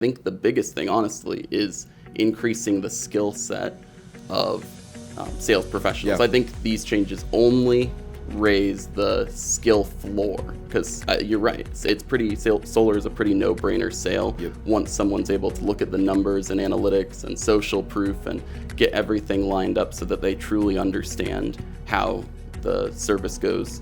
think the biggest thing, honestly, is increasing the skill set of sales professionals. Yeah. I think these changes only raise the skill floor because you're right. It's pretty, solar is a pretty no-brainer sale. Yep. Once someone's able to look at the numbers and analytics and social proof and get everything lined up so that they truly understand how the service goes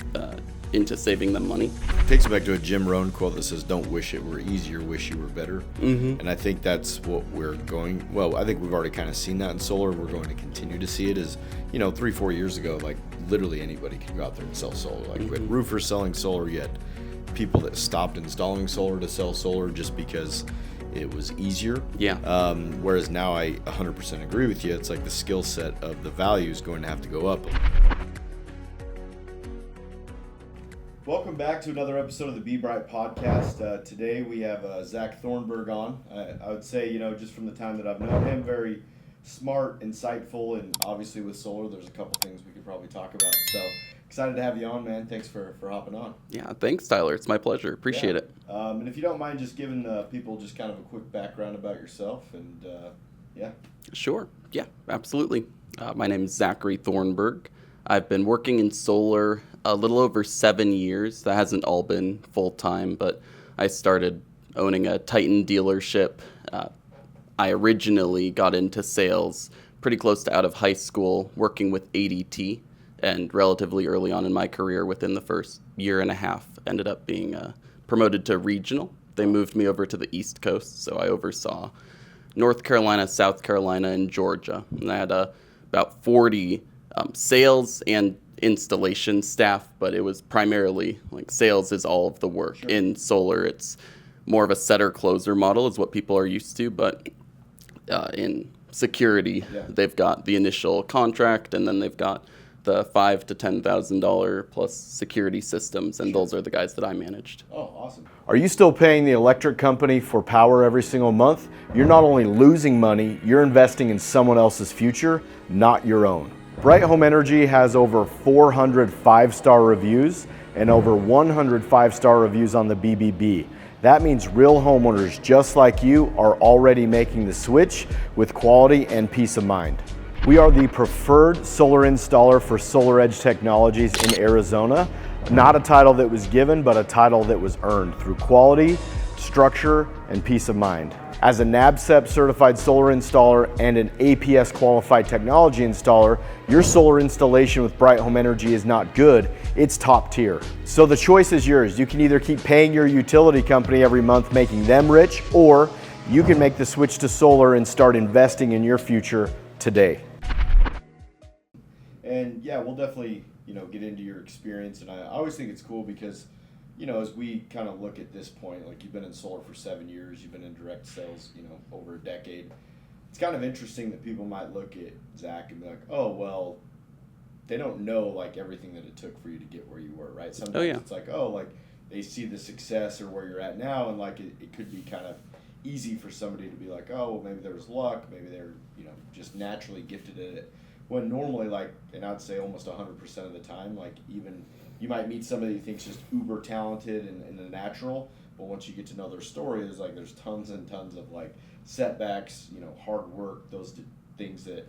into saving them money. Takes it back to a Jim Rohn quote that says, "Don't wish it were easier, wish you were better." Mm-hmm. And I think that's what we're going. Well, I think we've already kind of seen that in solar. We're going to continue to see it. As 3-4 years ago, like literally anybody could go out there and sell solar. Like we had roofers selling solar, yet people that stopped installing solar to sell solar just because it was easier. Yeah. Whereas now I 100% agree with you. It's like the skill set of the value is going to have to go up. Welcome back to another episode of the Be Bright podcast. Today we have Zack Thornberg on. I would say, just from the time that I've known him, very smart, insightful, and obviously with solar, there's a couple things we could probably talk about. So excited to have you on, man. Thanks for hopping on. Yeah, thanks, Tyler. It's my pleasure. Appreciate it. And if you don't mind just giving people just kind of a quick background about yourself and, yeah. Sure. Yeah, absolutely. My name is Zackary Thornberg. I've been working in solar a little over 7 years. That hasn't all been full-time, but I started owning a Titan dealership. I originally got into sales pretty close to out of high school, working with ADT, and relatively early on in my career, within the first year and a half, ended up being promoted to regional. They moved me over to the East Coast, so I oversaw North Carolina, South Carolina, and Georgia. And I had about 40 sales and installation staff, but it was primarily like sales is all of the work. Sure. In solar, it's more of a setter-closer model is what people are used to, but in security, They've got the initial contract, and then they've got the $5,000 to $10,000 plus security systems, and those are the guys that I managed. Oh, awesome. Are you still paying the electric company for power every single month? You're not only losing money, you're investing in someone else's future, not your own. Bright Home Energy has over 400 5-star reviews and over 100 5-star reviews on the BBB. That means real homeowners just like you are already making the switch with quality and peace of mind. We are the preferred solar installer for Solar Edge Technologies in Arizona. Not a title that was given, but a title that was earned through quality, structure, and peace of mind. As a NABCEP certified solar installer and an APS qualified technology installer, your solar installation with Bright Home Energy is not good, it's top tier. So the choice is yours. You can either keep paying your utility company every month, making them rich, or you can make the switch to solar and start investing in your future today. And yeah, we'll definitely, get into your experience. And I always think it's cool because, as we kind of look at this point, like you've been in solar for 7 years, you've been in direct sales, over a decade. It's kind of interesting that people might look at Zach and be like, oh, well, they don't know like everything that it took for you to get where you were, right? Sometimes It's like, like they see the success or where you're at now, and like it could be kind of easy for somebody to be like, oh, well, maybe there was luck, maybe they're, just naturally gifted at it. When normally, like, and I'd say almost 100% of the time, like even you might meet somebody who thinks just uber talented and a natural, but once you get to know their story, there's tons and tons of like setbacks, hard work, those things that,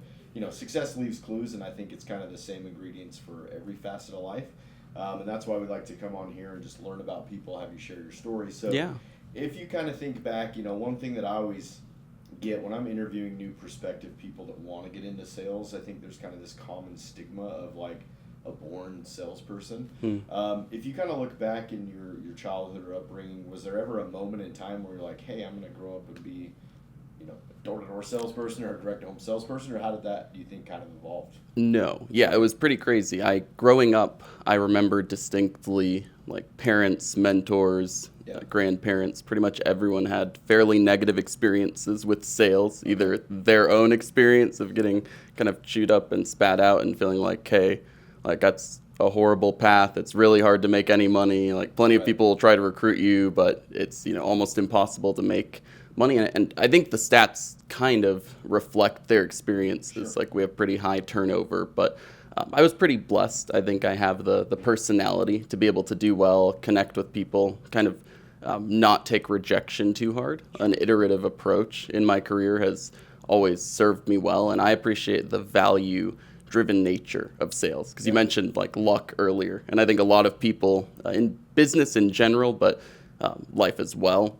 success leaves clues, and I think it's kind of the same ingredients for every facet of life. And that's why we like to come on here and just learn about people, have you share your story. So if you kind of think back, one thing that I always get when I'm interviewing new prospective people that want to get into sales, I think there's kind of this common stigma of like a born salesperson. If you kind of look back in your childhood or upbringing, was there ever a moment in time where you're like, hey, I'm going to grow up and be, a door-to-door salesperson or a direct-to-home salesperson, or how did that, do you think, kind of evolved? No. Yeah, it was pretty crazy. Growing up, I remember distinctly like parents, mentors, grandparents, pretty much everyone had fairly negative experiences with sales, either their own experience of getting kind of chewed up and spat out and feeling like, hey, like that's a horrible path. It's really hard to make any money. Like plenty of people will try to recruit you, but it's, almost impossible to make money. And I think the stats kind of reflect their experiences. Like we have pretty high turnover, but I was pretty blessed. I think I have the personality to be able to do well, connect with people, kind of not take rejection too hard. An iterative approach in my career has always served me well, and I appreciate the value-driven nature of sales. Because you mentioned like luck earlier, and I think a lot of people in business in general, but life as well,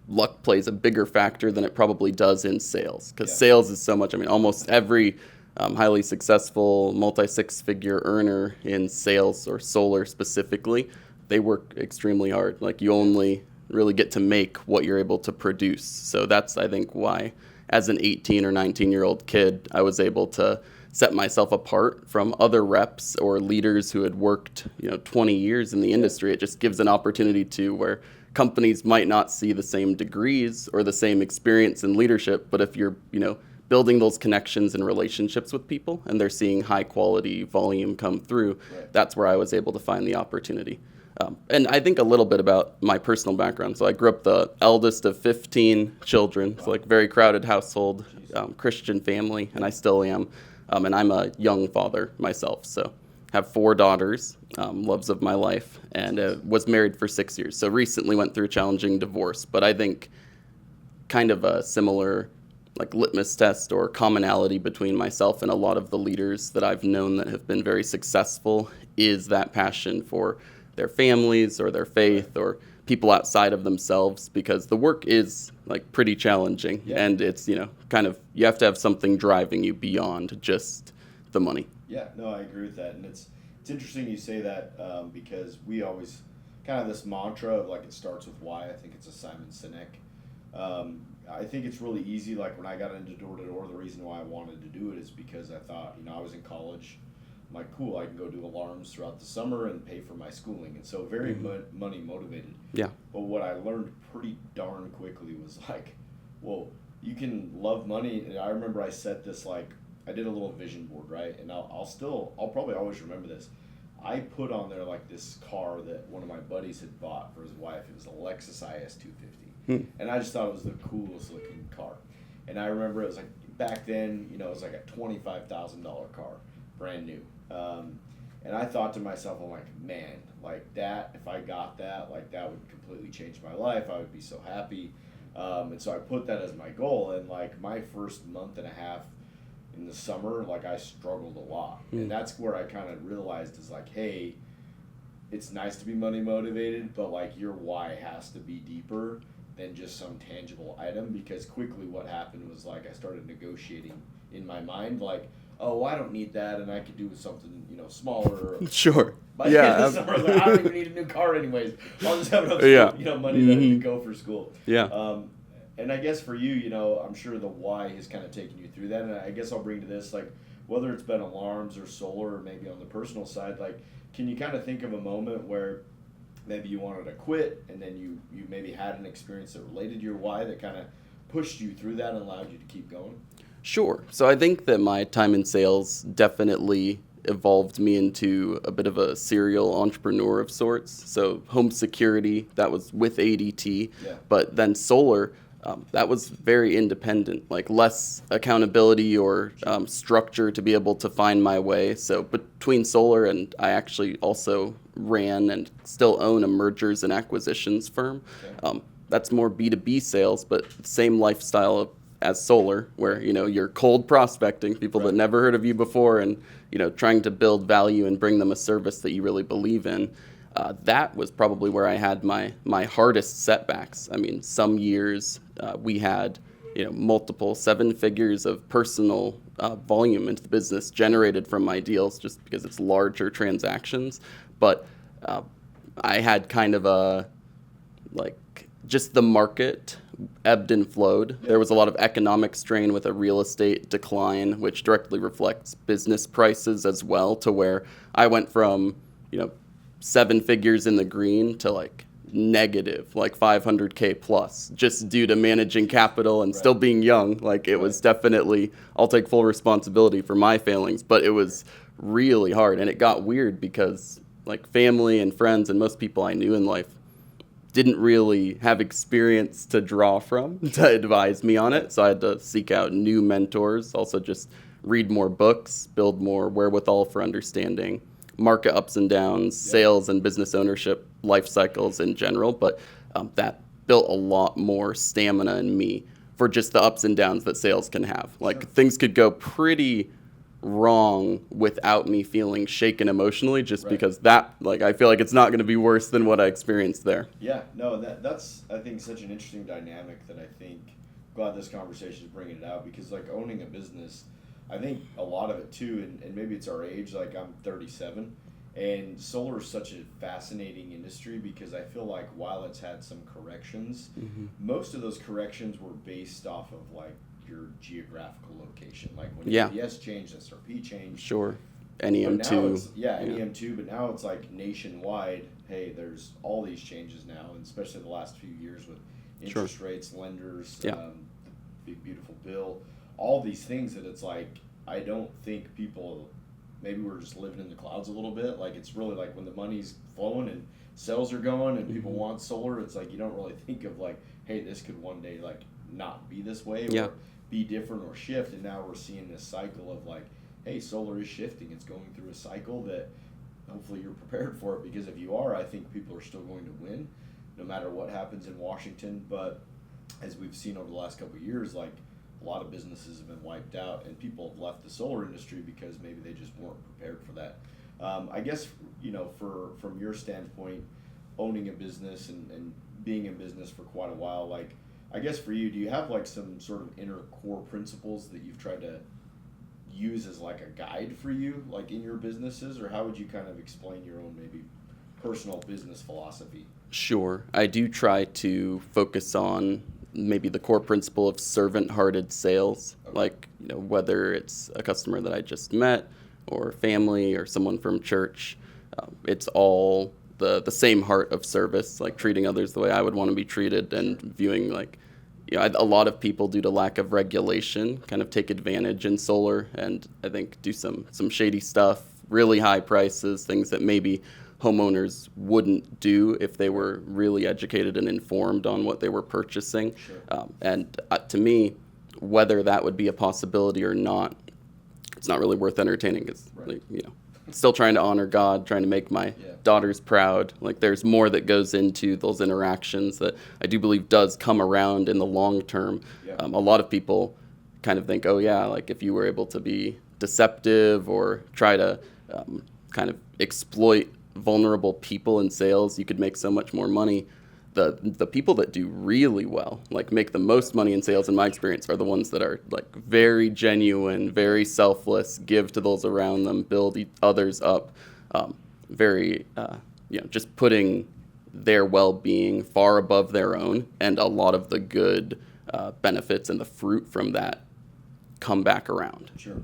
luck plays a bigger factor than it probably does in sales. Because sales is so much. I mean, almost every highly successful multi-six-figure earner in sales or solar specifically, they work extremely hard. Like you only really get to make what you're able to produce. So that's, I think, why as an 18 or 19-year-old kid, I was able to set myself apart from other reps or leaders who had worked, 20 years in the industry. It just gives an opportunity to where companies might not see the same degrees or the same experience in leadership, but if you're, building those connections and relationships with people and they're seeing high quality volume come through, that's where I was able to find the opportunity. And I think a little bit about my personal background. So I grew up the eldest of 15 children, so like very crowded household, Christian family, and I still am. And I'm a young father myself, so have 4 daughters, loves of my life, and was married for 6 years. So recently went through a challenging divorce, but I think kind of a similar like litmus test or commonality between myself and a lot of the leaders that I've known that have been very successful is that passion for their families or their faith or people outside of themselves, because the work is like pretty challenging and it's, kind of, you have to have something driving you beyond just the money. Yeah, no, I agree with that. And it's interesting you say that because we always kind of this mantra of like it starts with why. I think it's a Simon Sinek. I think it's really easy. Like when I got into door-to-door, the reason why I wanted to do it is because I thought, I was in college. I'm like, cool, I can go do alarms throughout the summer and pay for my schooling. And so very money motivated. Yeah. But what I learned pretty darn quickly was like, well, you can love money. And I remember I set this, like, I did a little vision board, right? And I'll probably always remember this. I put on there like this car that one of my buddies had bought for his wife. It was a Lexus IS 250. And I just thought it was the coolest looking car. And I remember it was like, back then, it was like a $25,000 car, brand new. And I thought to myself, I'm like, man, like that, if I got that, like that would completely change my life. I would be so happy. And so I put that as my goal. And like my first month and a half in the summer, like I struggled a lot. And that's where I kind of realized is like, hey, it's nice to be money motivated, but like your why has to be deeper than just some tangible item, because quickly what happened was like I started negotiating in my mind like, oh, I don't need that, and I could do with something, smaller. Sure. By the end of the summer, I was like, I don't even need a new car anyways. I'll just have enough, money to go for school. Yeah. And I guess for you, I'm sure the why has kind of taken you through that, and I guess I'll bring to this, like, whether it's been alarms or solar or maybe on the personal side, like, can you kind of think of a moment where maybe you wanted to quit and then you maybe had an experience that related to your why that kind of pushed you through that and allowed you to keep going? Sure. So I think that my time in sales definitely evolved me into a bit of a serial entrepreneur of sorts. So home security, that was with ADT, but then solar, that was very independent, like less accountability or structure to be able to find my way. So between solar and I actually also ran and still own a mergers and acquisitions firm. That's more B2B sales, but same lifestyle as solar, where you're cold prospecting people that never heard of you before, and trying to build value and bring them a service that you really believe in. That was probably where I had my hardest setbacks. I mean, some years we had multiple 7 figures of personal volume into the business generated from my deals, just because it's larger transactions. But I had kind of a just the market ebbed and flowed. There was a lot of economic strain with a real estate decline, which directly reflects business prices as well, to where I went from, 7 figures in the green to like negative, like $500K plus, just due to managing capital and still being young. Like it was definitely, I'll take full responsibility for my failings, but it was really hard. And it got weird because like family and friends and most people I knew in life didn't really have experience to draw from to advise me on it. So I had to seek out new mentors, also just read more books, build more wherewithal for understanding market ups and downs, sales and business ownership life cycles in general, but that built a lot more stamina in me for just the ups and downs that sales can have. Like things could go pretty wrong without me feeling shaken emotionally, just because that, like, I feel like it's not going to be worse than what I experienced there. Yeah, no, that's I think such an interesting dynamic that I think glad this conversation is bringing it out, because like owning a business, I think a lot of it too, and maybe it's our age. Like I'm 37, and solar is such a fascinating industry because I feel like while it's had some corrections, most of those corrections were based off of like your geographical location. Like when EPS changed, SRP changed. Sure. NEM2. NEM2, but now it's like nationwide. Hey, there's all these changes now, and especially the last few years with interest rates, lenders, the big beautiful bill, all these things that it's like, I don't think people, maybe we're just living in the clouds a little bit. Like it's really like when the money's flowing and sales are going and people want solar, it's like you don't really think of like, hey, this could one day like not be this way or be different or shift. And now we're seeing this cycle of like, hey, solar is shifting. It's going through a cycle that hopefully you're prepared for it, because if you are, I think people are still going to win no matter what happens in Washington. But as we've seen over the last couple of years, like a lot of businesses have been wiped out and people have left the solar industry because maybe they just weren't prepared for that. I guess, you know, from your standpoint, owning a business and being in business for quite a while, like, I guess for you, do you have like some sort of inner core principles that you've tried to use as like a guide for you, like in your businesses, or how would you kind of explain your own maybe personal business philosophy? Sure. I do try to focus on maybe the core principle of servant-hearted sales, like, you know, whether it's a customer that I just met or family or someone from church, it's all the same heart of service, like treating others the way I would want to be treated, and viewing like, you know, a lot of people, due to lack of regulation, kind of take advantage in solar, and I think do some shady stuff, really high prices, things that maybe homeowners wouldn't do if they were really educated and informed on what they were purchasing. And to me, whether that would be a possibility or not, it's not really worth entertaining, because like, you know, still trying to honor God, trying to make my daughters proud. Like there's more that goes into those interactions that I do believe does come around in the long term. A lot of people kind of think, oh yeah, like if you were able to be deceptive or try to kind of exploit vulnerable people in sales, you could make so much more money. The people that do really well, like make the most money in sales, in my experience, are the ones that are like very genuine, very selfless, give to those around them, build others up, very, you know, just putting their well-being far above their own, and a lot of the good benefits and the fruit from that come back around. Sure.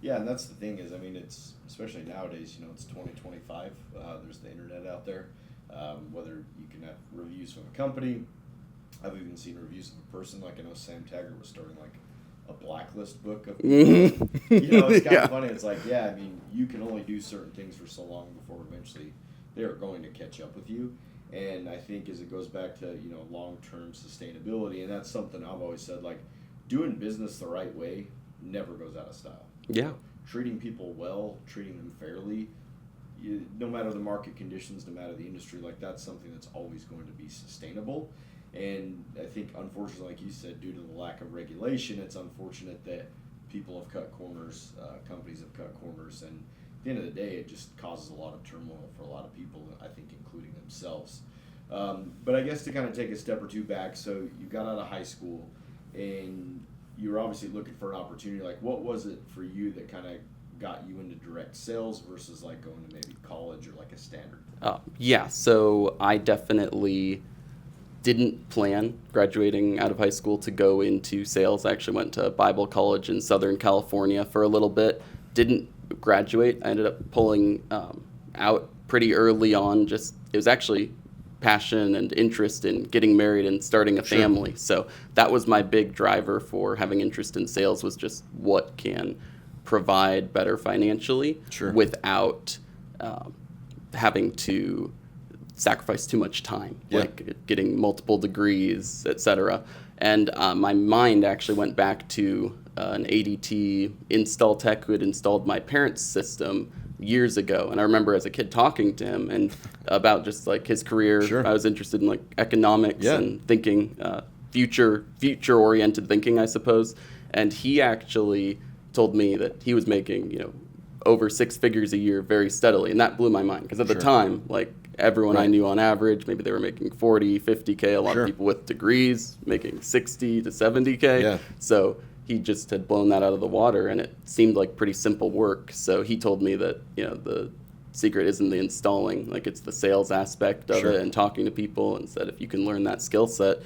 Yeah, and that's the thing is, I mean, it's, especially nowadays, you know, it's 2025, there's the internet out there. Whether you can have reviews from a company, I've even seen reviews of a person. Like I know Sam Taggart was starting like a blacklist book of people. You know, it's kind of funny. It's like, yeah, I mean, you can only do certain things for so long before eventually they are going to catch up with you. And I think as it goes back to, you know, long-term sustainability, and that's something I've always said, like doing business the right way never goes out of style. Yeah. Treating people well, treating them fairly, no matter the market conditions, no matter the industry, like that's something that's always going to be sustainable. And I think, unfortunately, like you said, due to the lack of regulation, it's unfortunate that people have cut corners, companies have cut corners, and at the end of the day, it just causes a lot of turmoil for a lot of people, I think, including themselves. But I guess to kind of take a step or two back, so you got out of high school, and you were obviously looking for an opportunity. Like, what was it for you that kind of got you into direct sales versus like going to maybe college or like a standard? Yeah, so I definitely didn't plan graduating out of high school to go into sales. I actually went to Bible college in Southern California for a little bit. Didn't graduate. I ended up pulling out pretty early on. Just, it was actually passion and interest in getting married and starting a family. So that was my big driver for having interest in sales, was just what can provide better financially without having to sacrifice too much time, like getting multiple degrees, etc. And my mind actually went back to an ADT install tech who had installed my parents' system years ago. And I remember as a kid talking to him and about just like his career. Sure. I was interested in like economics Yeah. and thinking, future oriented thinking, I suppose. And he actually told me that he was making, over six figures a year very steadily. And that blew my mind because at the Sure. time, like everyone I Right. knew on average, maybe they were making 40, 50K. A lot Sure. of people with degrees making 60 to 70K. Yeah. So he just had blown that out of the water, and it seemed like pretty simple work. So he told me that, the secret isn't the installing, like it's the sales aspect of Sure. it and talking to people, and said if you can learn that skill set,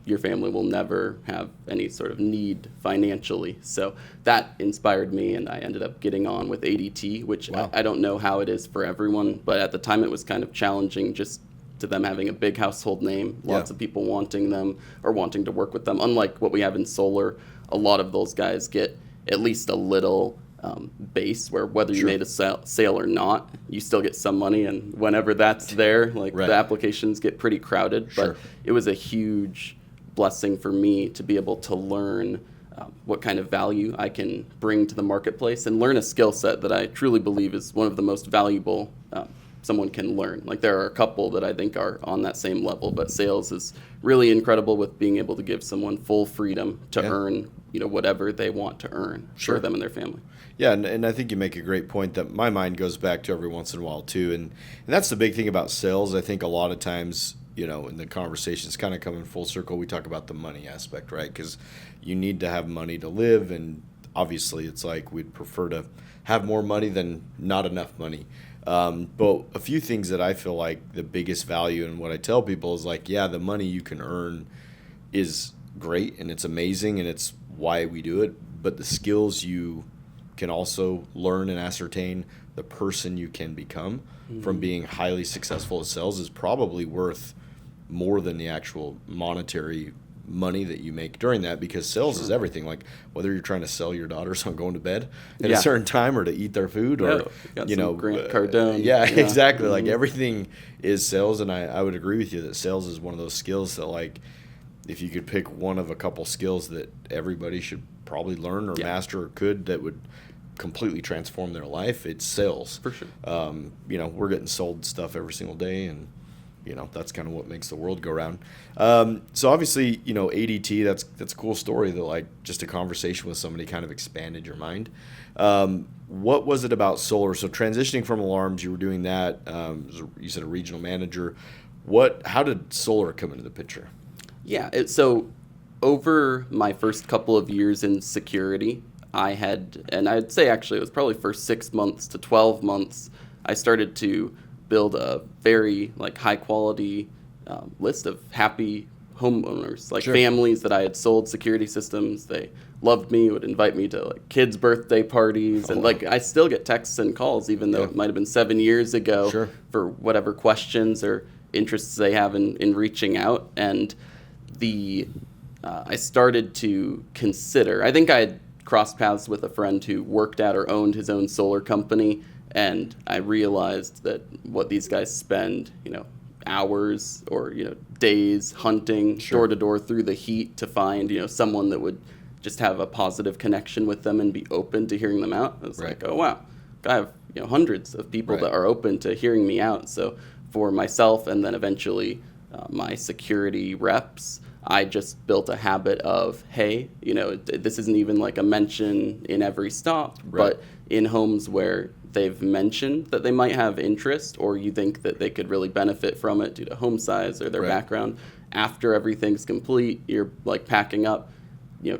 your family will never have any sort of need financially. So that inspired me, and I ended up getting on with ADT, which Wow. I don't know how it is for everyone, but at the time it was kind of challenging just to them having a big household name, lots Yeah. of people wanting them or wanting to work with them. Unlike what we have in solar, a lot of those guys get at least a little base where whether you Sure. made a sale or not, you still get some money. And whenever that's there, like Right. the applications get pretty crowded. Sure. But it was a huge blessing for me to be able to learn what kind of value I can bring to the marketplace and learn a skill set that I truly believe is one of the most valuable someone can learn. Like there are a couple that I think are on that same level, but sales is really incredible with being able to give someone full freedom to Yeah. earn, whatever they want to earn Sure. for them and their family. Yeah, and I think you make a great point that my mind goes back to every once in a while too, and that's the big thing about sales. I think a lot of times, in the conversations kind of coming full circle, we talk about the money aspect, right? Because you need to have money to live, and obviously it's like we'd prefer to have more money than not enough money. But a few things that I feel like the biggest value and what I tell people is like, yeah, the money you can earn is great and it's amazing and it's why we do it, but the skills you can also learn and ascertain, the person you can become from being highly successful at sales is probably worth more than the actual monetary money that you make during that, because sales is everything. Like whether you're trying to sell your daughters on going to bed at Yeah. a certain time or to eat their food, or Got some Grant Cardone. yeah, exactly. Like everything is sales, and I would agree with you that sales is one of those skills that, like, if you could pick one of a couple skills that everybody should probably learn or Yeah. master or could, that would completely transform their life, it's sales. For sure. We're getting sold stuff every single day, and that's kind of what makes the world go round. So obviously, ADT, that's a cool story that, like, just a conversation with somebody kind of expanded your mind. What was it about solar? So transitioning from alarms, you were doing that. You said a regional manager. How did solar come into the picture? Yeah. So over my first couple of years in security, and I'd say actually it was probably first 6 months to 12 months, I started to build a very high quality list of happy homeowners, like Sure. families that I had sold security systems. They loved me, would invite me to kids' birthday parties, and wow. I still get texts and calls, even though Yeah. it might have been 7 years ago, Sure. for whatever questions or interests they have in reaching out. And I started to consider, I think I had crossed paths with a friend who worked at or owned his own solar company, and I realized that what these guys spend, hours or days hunting Sure. door to door through the heat to find someone that would just have a positive connection with them and be open to hearing them out. I was Right. like, oh wow, I have hundreds of people Right. that are open to hearing me out. So for myself and then eventually my security reps, I just built a habit of, hey, this isn't even like a mention in every stop, Right. but in homes where they've mentioned that they might have interest or you think that they could really benefit from it due to home size or their Right. background, after everything's complete, you're packing up,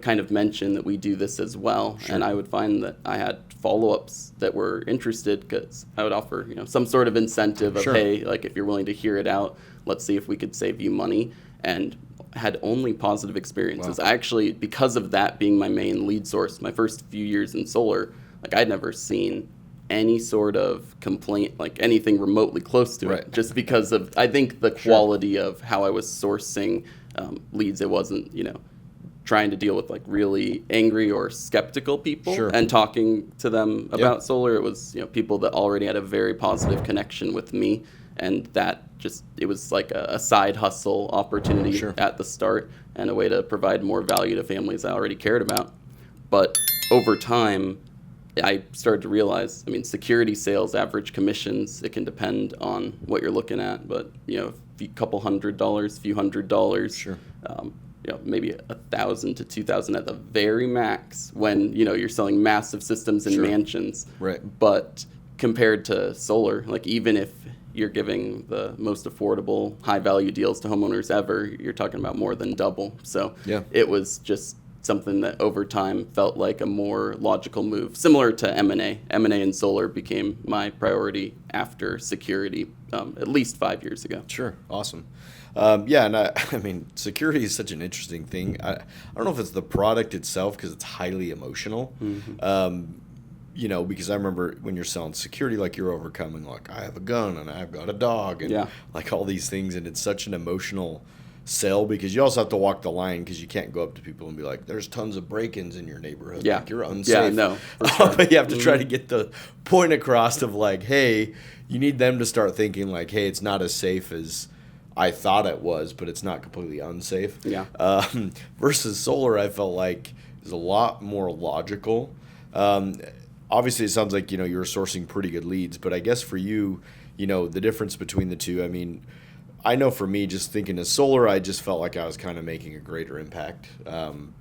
kind of mention that we do this as well. Sure. And I would find that I had follow-ups that were interested because I would offer, some sort of incentive of, Sure. hey, if you're willing to hear it out, let's see if we could save you money. And had only positive experiences. Wow. I actually, because of that being my main lead source, my first few years in solar, I'd never seen any sort of complaint, anything remotely close to Right. it, just because of, I think, the quality of how I was sourcing leads. It wasn't, trying to deal with really angry or skeptical people Sure. and talking to them about solar. It was, people that already had a very positive connection with me. And that it was like a side hustle opportunity Sure. at the start and a way to provide more value to families I already cared about. But over time, I started to realize, I mean, security sales, average commissions, it can depend on what you're looking at, but, a couple $100s, few $100s, Sure. Maybe 1,000 to 2,000 at the very max when, you're selling massive systems and Sure. mansions. Right. But compared to solar, like even if you're giving the most affordable, high value deals to homeowners ever, you're talking about more than double. So Yeah. it was just something that over time felt like a more logical move, similar to M&A. M&A and solar became my priority after security, at least 5 years ago. Sure. Awesome. Yeah, and I mean, security is such an interesting thing. I don't know if it's the product itself because it's highly emotional. Because I remember when you're selling security, like you're overcoming, like I have a gun and I've got a dog and Yeah. like all these things, and it's such an emotional sell because you also have to walk the line because you can't go up to people and be like, "There's tons of break-ins in your neighborhood. Yeah. Like, you're unsafe." Yeah, no, for sure. But you have to try to get the point across of like, hey, you need them to start thinking like, hey, it's not as safe as I thought it was, but it's not completely unsafe. Yeah. Versus solar, I felt like is a lot more logical. Obviously, it sounds like you're sourcing pretty good leads, but I guess for you, the difference between the two. I mean, I know for me, just thinking of solar, I just felt like I was kind of making a greater impact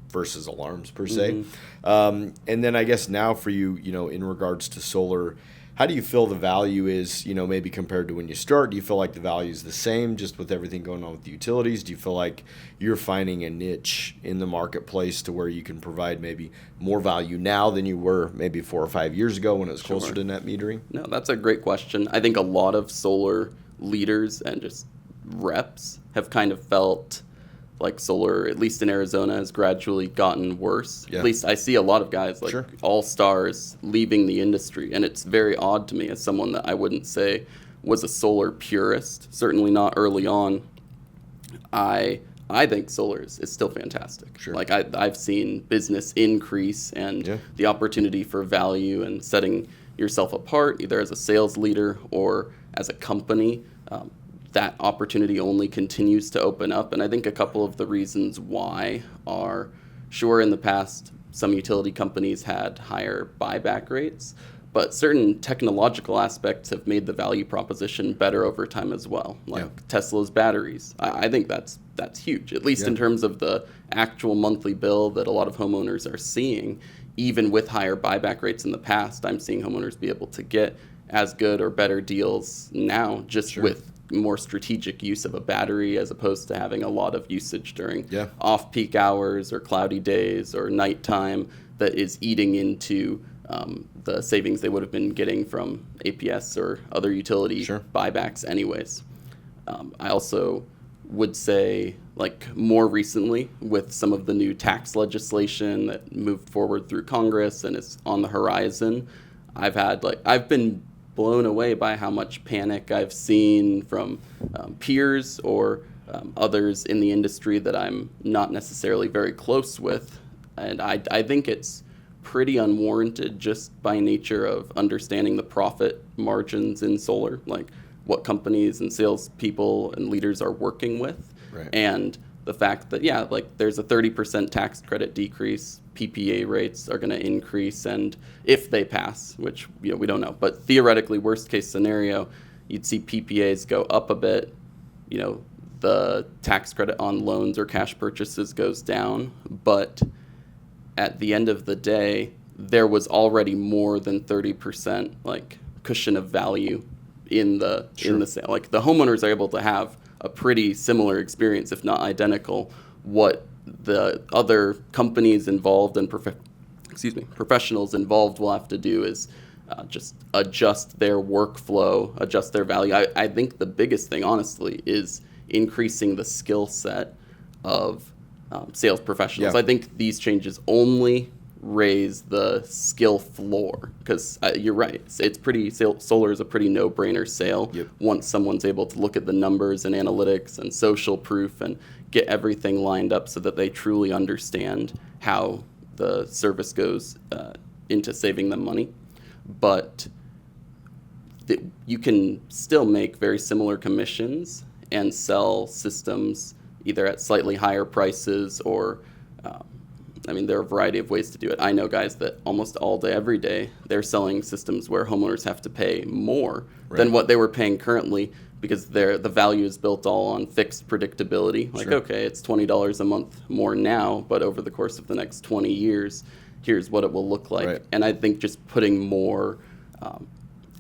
versus alarms per se. And then I guess now for you, in regards to solar, how do you feel the value is, maybe compared to when you start? Do you feel like the value is the same just with everything going on with the utilities? Do you feel like you're finding a niche in the marketplace to where you can provide maybe more value now than you were maybe 4 or 5 years ago when it was closer to net metering? No, that's a great question. I think a lot of solar leaders and just reps have kind of felt like solar, at least in Arizona, has gradually gotten worse. Yeah. At least I see a lot of guys like Sure. all-stars leaving the industry, and it's very odd to me as someone that I wouldn't say was a solar purist, certainly not early on. I think solar is still fantastic. Sure. Like I've seen business increase and Yeah. the opportunity for value and setting yourself apart, either as a sales leader or as a company. That opportunity only continues to open up. And I think a couple of the reasons why are, sure, in the past, some utility companies had higher buyback rates, but certain technological aspects have made the value proposition better over time as well, like Yeah. Tesla's batteries. I think that's huge, at least in Yeah. terms of the actual monthly bill that a lot of homeowners are seeing. Even with higher buyback rates in the past, I'm seeing homeowners be able to get as good or better deals now just Sure. with more strategic use of a battery as opposed to having a lot of usage during Yeah. off-peak hours or cloudy days or nighttime that is eating into the savings they would have been getting from APS or other utility Sure. buybacks anyways. I also would say, like more recently with some of the new tax legislation that moved forward through Congress and is on the horizon, I've been blown away by how much panic I've seen from peers or others in the industry that I'm not necessarily very close with. And I think it's pretty unwarranted just by nature of understanding the profit margins in solar, like what companies and salespeople and leaders are working with. Right. And the fact that, yeah, like there's a 30% tax credit decrease, PPA rates are going to increase, and if they pass, which we don't know, but theoretically, worst case scenario, you'd see PPAs go up a bit, the tax credit on loans or cash purchases goes down, but at the end of the day, there was already more than 30% like cushion of value in the sale. Like the homeowners are able to have a pretty similar experience, if not identical. What the other companies involved and professionals involved will have to do is just adjust their workflow, adjust their value. I think the biggest thing, honestly, is increasing the skill set of sales professionals. Yeah. I think these changes only raise the skill floor because you're right. Solar is a pretty no-brainer sale. Yep. Once someone's able to look at the numbers and analytics and social proof and get everything lined up so that they truly understand how the service goes into saving them money. But you can still make very similar commissions and sell systems either at slightly higher prices or I mean, there are a variety of ways to do it. I know guys that almost all day, every day, they're selling systems where homeowners have to pay more than what they were paying currently because the value is built all on fixed predictability. Like, okay, it's $20 a month more now, but over the course of the next 20 years, here's what it will look like. Right. And I think just putting more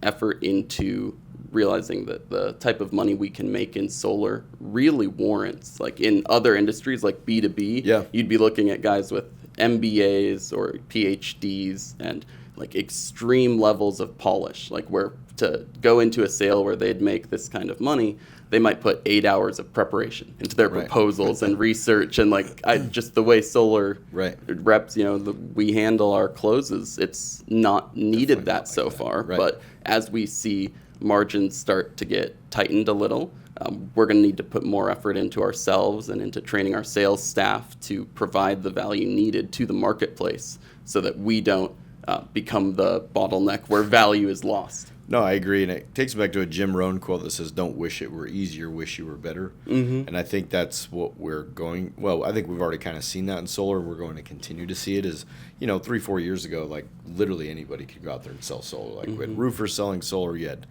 effort into realizing that the type of money we can make in solar really warrants, like in other industries like B2B, you'd be looking at guys with MBAs or PhDs and like extreme levels of polish, like where to go into a sale where they'd make this kind of money, they might put 8 hours of preparation into their proposals and research. And like just the way solar reps, we handle our closes, it's not needed that so far. But as we see margins start to get tightened a little, we're going to need to put more effort into ourselves and into training our sales staff to provide the value needed to the marketplace so that we don't become the bottleneck where value is lost. No, I agree. And it takes me back to a Jim Rohn quote that says, don't wish it were easier, wish you were better. And I think that's what we're going, well, I think we've already kind of seen that in solar. We're going to continue to see it as, 3-4 years ago, like literally anybody could go out there and sell solar. Like we had roofers selling solar, you had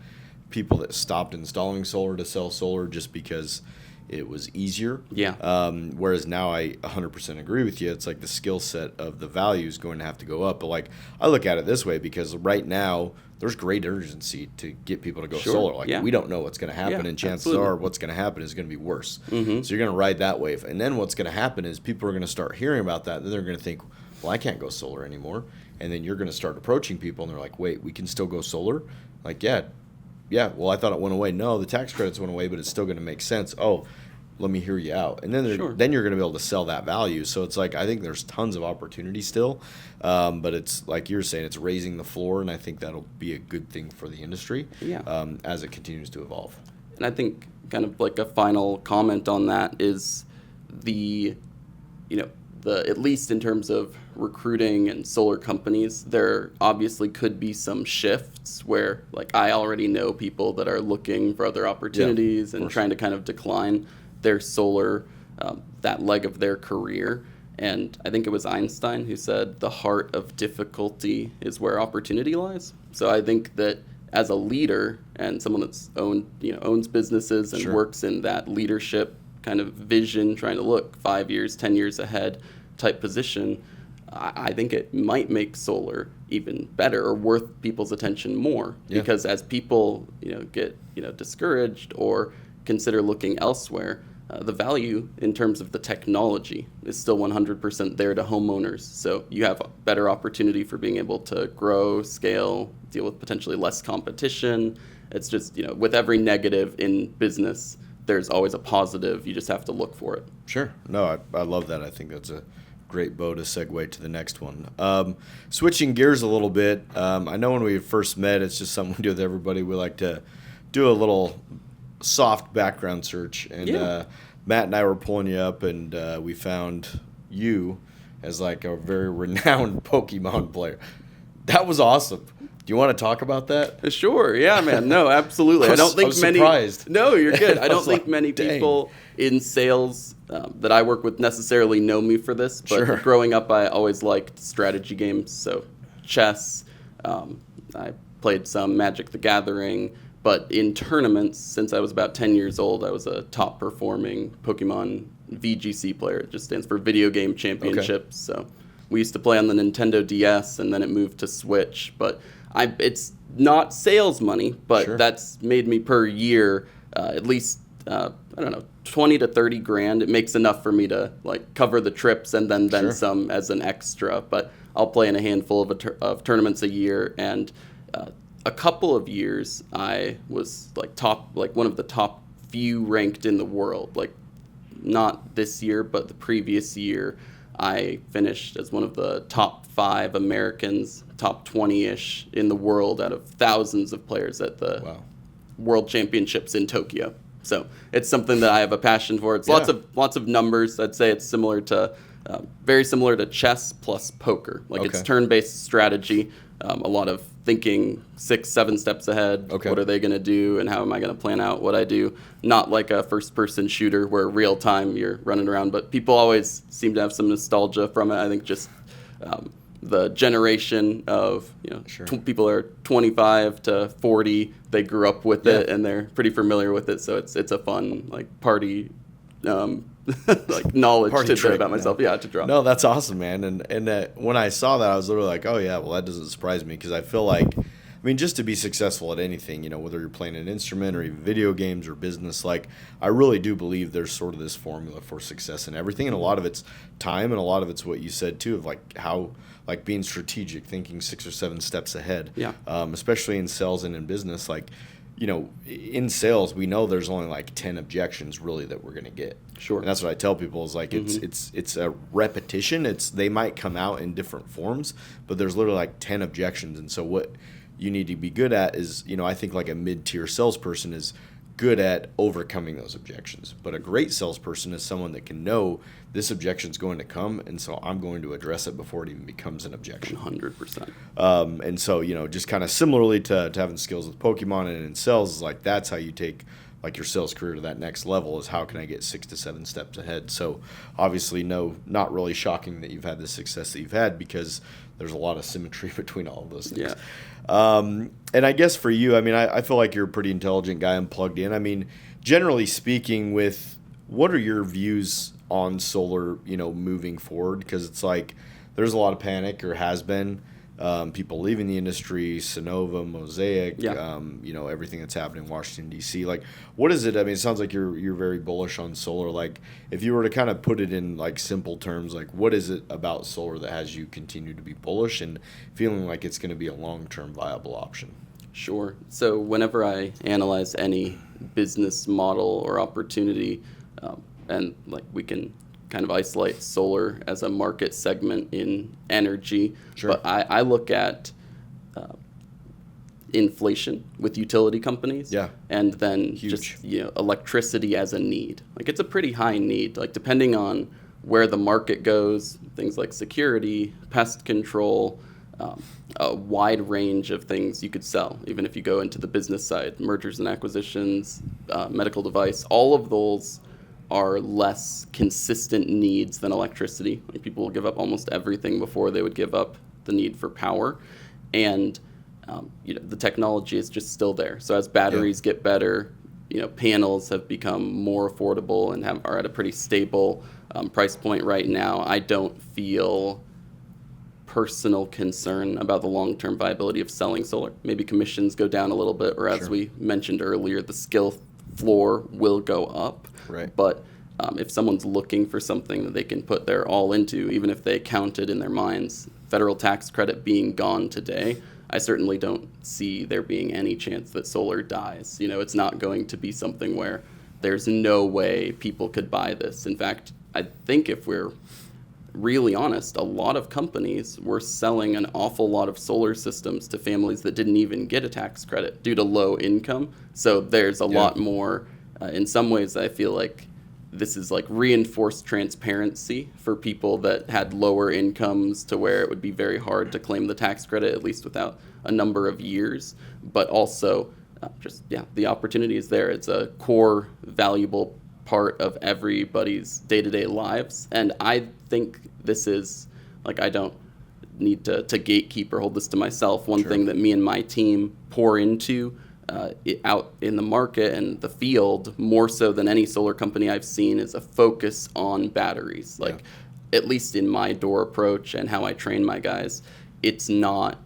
people that stopped installing solar to sell solar just because it was easier. Whereas now I 100% agree with you. It's like the skill set of the value is going to have to go up. But like I look at it this way because right now there's great urgency to get people to go solar. Like we don't know what's going to happen, and chances are what's going to happen is going to be worse. So you're going to ride that wave. And then what's going to happen is people are going to start hearing about that. Then they're going to think, well, I can't go solar anymore. And then you're going to start approaching people, and they're like, wait, we can still go solar? Like, yeah, well, I thought it went away. No, the tax credits went away, but it's still going to make sense. Oh, let me hear you out. And then then you're going to be able to sell that value. So it's like I think there's tons of opportunity still. But it's like you're saying, it's raising the floor, and I think that'll be a good thing for the industry as it continues to evolve. And I think kind of like a final comment on that is the at least in terms of recruiting and solar companies, there obviously could be some shifts where like I already know people that are looking for other opportunities and trying to kind of decline their solar, that leg of their career. And I think it was Einstein who said the heart of difficulty is where opportunity lies. So I think that as a leader and someone that's owns businesses and works in that leadership kind of vision, trying to look 5 years, 10 years ahead type position, I think it might make solar even better or worth people's attention more. Because as people get discouraged or consider looking elsewhere, the value in terms of the technology is still 100% there to homeowners. So you have a better opportunity for being able to grow, scale, deal with potentially less competition. It's just, with every negative in business, there's always a positive. You just have to look for it. Sure. No, I love that. I think that's a great bow to segue to the next one. Switching gears a little bit, I know when we first met, it's just something we do with everybody. We like to do a little soft background search, and Matt and I were pulling you up, and we found you as like a very renowned Pokemon player. That was awesome. Do you want to talk about that? Sure. Yeah, man. No, absolutely. I don't think I was many. Surprised. No, you're good. I don't think like, many people in sales that I work with necessarily know me for this. But growing up, I always liked strategy games. So chess. I played some Magic the Gathering. But in tournaments, since I was about 10 years old, I was a top-performing Pokemon VGC player. It just stands for Video Game Championships. So we used to play on the Nintendo DS, and then it moved to Switch. But it's not sales money, but that's made me per year at least, 20 to 30 grand. It makes enough for me to like cover the trips and then some as an extra. But I'll play in a handful of tournaments a year, and a couple of years I was like one of the top few ranked in the world. Like not this year, but the previous year, I finished as one of the top 5 Americans, top 20-ish in the world out of thousands of players at the World Championships in Tokyo. So it's something that I have a passion for. It's lots of numbers. I'd say it's similar to very similar to chess plus poker. Like it's Okay. turn-based strategy, a lot of thinking 6-7 steps ahead. Okay. What are they going to do, and how am I going to plan out what I do? Not like a first-person shooter where real time you're running around, but people always seem to have some nostalgia from it. I think just the generation of Sure. people are 25 to 40, they grew up with Yeah. it and they're pretty familiar with it, so it's a fun like party like knowledge Party tidbit trick, about myself. Yeah, to draw. No, that's awesome, man. And when I saw that, I was literally like, oh yeah, well that doesn't surprise me, because I feel like, I mean, just to be successful at anything, whether you're playing an instrument or even video games or business, like I really do believe there's sort of this formula for success in everything, and a lot of it's time, and a lot of it's what you said too, of like how, like being strategic, thinking 6 or 7 steps ahead. Yeah. Especially in sales and in business, like, in sales, we know there's only like 10 objections really that we're going to get. Sure. And that's what I tell people is like, it's a repetition. They might come out in different forms, but there's literally like 10 objections. And so what you need to be good at is, I think like a mid-tier salesperson is good at overcoming those objections. But a great salesperson is someone that can know this objection is going to come, and so I'm going to address it before it even becomes an objection. 100%. And so, just kind of similarly to having skills with Pokemon and in sales, is like that's how you take like your sales career to that next level, is how can I get 6 to 7 steps ahead. So obviously, not really shocking that you've had the success that you've had, because there's a lot of symmetry between all of those things. Yeah. And I guess for you, I mean, I feel like you're a pretty intelligent guy and plugged in. I mean, generally speaking, what are your views on solar, moving forward? Because it's like there's a lot of panic, or has been. People leaving the industry, Sonova, Mosaic, Yeah. Everything that's happening in Washington, D.C. Like, what is it? I mean, it sounds like you're very bullish on solar. Like, if you were to kind of put it in, like, simple terms, like, what is it about solar that has you continue to be bullish and feeling like it's going to be a long-term viable option? Sure. So whenever I analyze any business model or opportunity, and like we can kind of isolate solar as a market segment in energy, Sure. but I look at inflation with utility companies, Yeah. and then Huge. just electricity as a need. Like it's a pretty high need. Like depending on where the market goes, things like security, pest control, a wide range of things you could sell. Even if you go into the business side, mergers and acquisitions, medical device, all of those are less consistent needs than electricity. Like people will give up almost everything before they would give up the need for power, and the technology is just still there. So as batteries get better, panels have become more affordable and are at a pretty stable price point right now. I don't feel personal concern about the long-term viability of selling solar. Maybe commissions go down a little bit, or as Sure. we mentioned earlier, the skill floor will go up. Right. But if someone's looking for something that they can put their all into, even if they count it in their minds, federal tax credit being gone today, I certainly don't see there being any chance that solar dies. It's not going to be something where there's no way people could buy this. In fact, I think if we're really honest, a lot of companies were selling an awful lot of solar systems to families that didn't even get a tax credit due to low income. So there's a lot more. In some ways, I feel like this is like reinforced transparency for people that had lower incomes, to where it would be very hard to claim the tax credit, at least without a number of years. But also, the opportunity is there. It's a core, valuable part of everybody's day-to-day lives. And I think this is, like, I don't need to gatekeep or hold this to myself. One Sure. thing that me and my team pour into out in the market and the field, more so than any solar company I've seen, is a focus on batteries. Like, at least in my door approach and how I train my guys, it's not,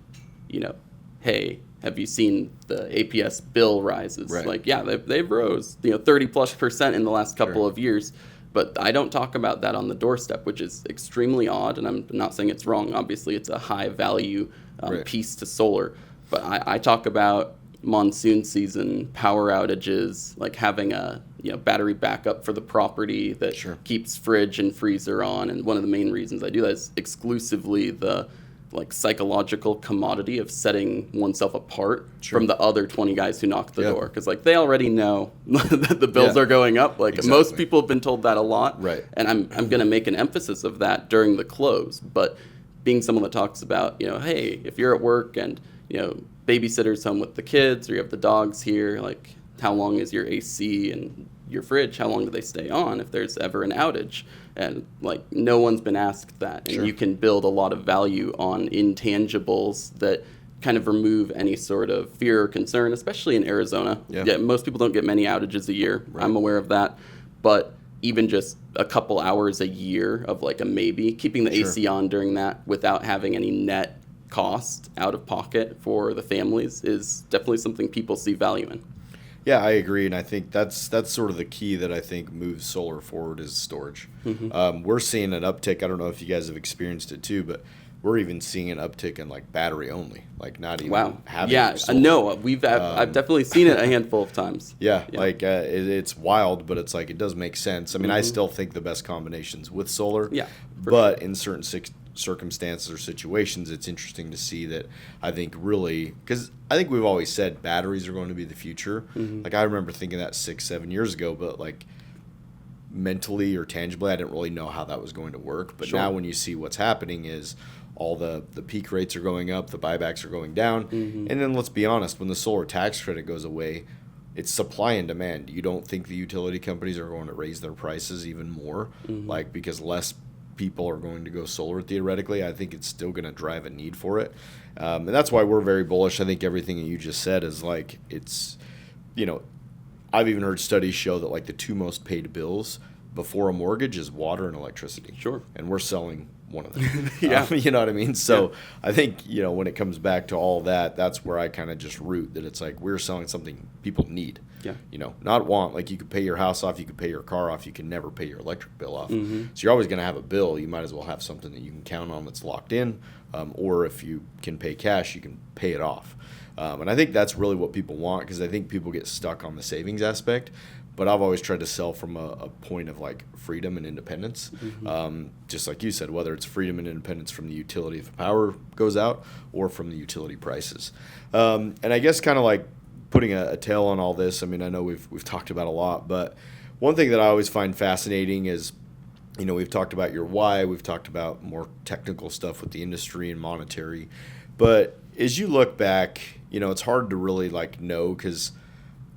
hey, have you seen the APS bill rises? Right. Like, yeah, they've rose, 30+% in the last couple of years. But I don't talk about that on the doorstep, which is extremely odd. And I'm not saying it's wrong. Obviously, it's a high value piece to solar. But I talk about monsoon season, power outages, like having a battery backup for the property that keeps fridge and freezer on. And one of the main reasons I do that is exclusively the like psychological commodity of setting oneself apart Sure. from the other 20 guys who knock the Yeah. door, because like they already know that the bills Yeah. are going up. Like Exactly. most people have been told that a lot, Right. and I'm going to make an emphasis of that during the close. But being someone that talks about, hey, if you're at work and babysitter's home with the kids, or you have the dogs here, like how long is your AC and your fridge, how long do they stay on if there's ever an outage? And like no one's been asked that. And Sure. you can build a lot of value on intangibles that kind of remove any sort of fear or concern, especially in Arizona. Yeah. Most people don't get many outages a year. Right. I'm aware of that. But even just a couple hours a year of like a maybe, keeping the Sure. AC on during that without having any net cost out of pocket for the families is definitely something people see value in. Yeah, I agree, and I think that's sort of the key that I think moves solar forward is storage. We're seeing an uptick. I don't know if you guys have experienced it too, but we're even seeing an uptick in like battery only, like not even having solar. No, I've definitely seen it a handful of times. Yeah, like it's wild, but it's like it does make sense. I mean, I still think the best combinations with solar. Yeah, for but in certain circumstances or situations, it's interesting to see that. I think really, because I think we've always said batteries are going to be the future. Like I remember thinking that 6-7 years ago, but like mentally or tangibly, I didn't really know how that was going to work. But Sure. now when you see what's happening is all the peak rates are going up, the buybacks are going down. And then let's be honest, when the solar tax credit goes away, it's supply and demand. You don't think the utility companies are going to raise their prices even more, like because less people are going to go solar theoretically? I think it's still going to drive a need for it. And that's why we're very bullish. I think everything that you just said is like, it's, I've even heard studies show that like the two most paid bills before a mortgage is water and electricity. Sure. And we're selling one of them. Yeah. You know what I mean? So I think, when it comes back to all that, that's where I kind of just root that it's like we're selling something people need. Yeah. Not want. Like you could pay your house off, you could pay your car off, you can never pay your electric bill off. So you're always going to have a bill. You might as well have something that you can count on that's locked in. Or if you can pay cash, you can pay it off. And I think that's really what people want, because I think people get stuck on the savings aspect. But I've always tried to sell from a point of like freedom and independence. Just like you said, whether it's freedom and independence from the utility if power goes out or from the utility prices. And I guess kind of like putting a tail on all this, I mean, I know we've talked about a lot, but one thing that I always find fascinating is, we've talked about your why, we've talked about more technical stuff with the industry and monetary. But as you look back, it's hard to really like know, because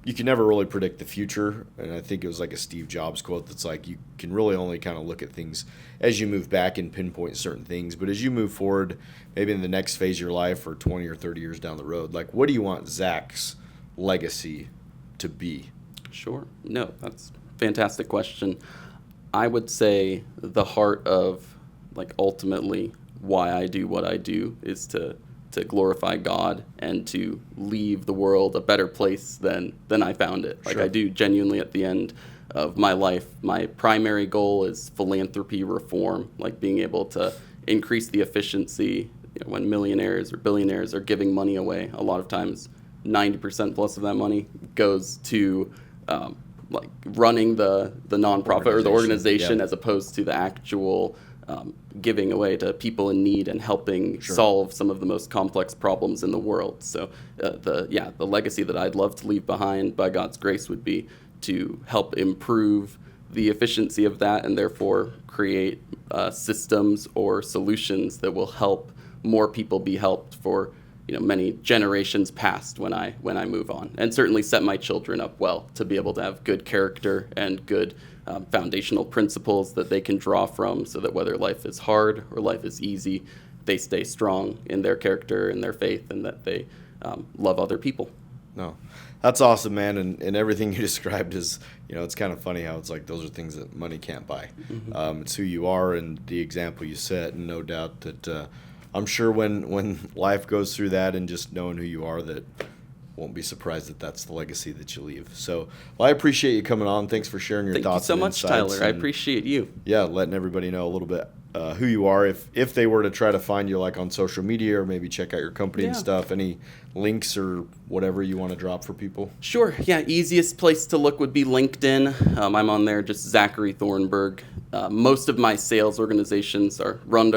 you can never really predict the future. And I think it was like a Steve Jobs quote that's like, you can really only kind of look at things as you move back and pinpoint certain things. But as you move forward, maybe in the next phase of your life or 20 or 30 years down the road, like what do you want Zach's legacy to be? Sure. No, that's a fantastic question. I would say the heart of like ultimately why I do what I do is to glorify God and to leave the world a better place than I found it. Like Sure. I do genuinely at the end of my life. My primary goal is philanthropy reform, like being able to increase the efficiency. When millionaires or billionaires are giving money away, a lot of times 90% plus of that money goes to like running the nonprofit or the organization, yeah. as opposed to the actual giving away to people in need and helping Sure. solve some of the most complex problems in the world. So the legacy that I'd love to leave behind by God's grace would be to help improve the efficiency of that, and therefore create systems or solutions that will help more people be helped for many generations past when I move on, and certainly set my children up well to be able to have good character and good foundational principles that they can draw from, so that whether life is hard or life is easy, they stay strong in their character and their faith, and that they love other people. No, that's awesome, man. And everything you described is, it's kind of funny how it's like those are things that money can't buy. It's who you are and the example you set, and no doubt that I'm sure when life goes through that and just knowing who you are, that won't be surprised that that's the legacy that you leave. So, well, I appreciate you coming on. Thanks for sharing your Thank you thoughts so and much, insights. Tyler. I and, appreciate you. Yeah, letting everybody know a little bit who you are, if they were to try to find you like on social media or maybe check out your company and Yeah. stuff, any links or whatever you want to drop for people? Sure. Yeah. Easiest place to look would be LinkedIn. I'm on there, just Zackary Thornberg. Most of my sales organizations are run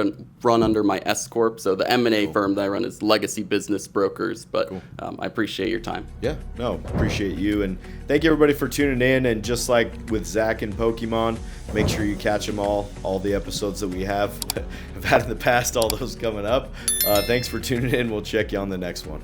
under my S corp. So the M&A firm that I run is Legacy Business Brokers. But I appreciate your time. Yeah, no, appreciate you. And thank you everybody for tuning in. And just like with Zach and Pokemon, make sure you catch them all the episodes that we have had in the past, all those coming up. Thanks for tuning in. We'll check you on the next one.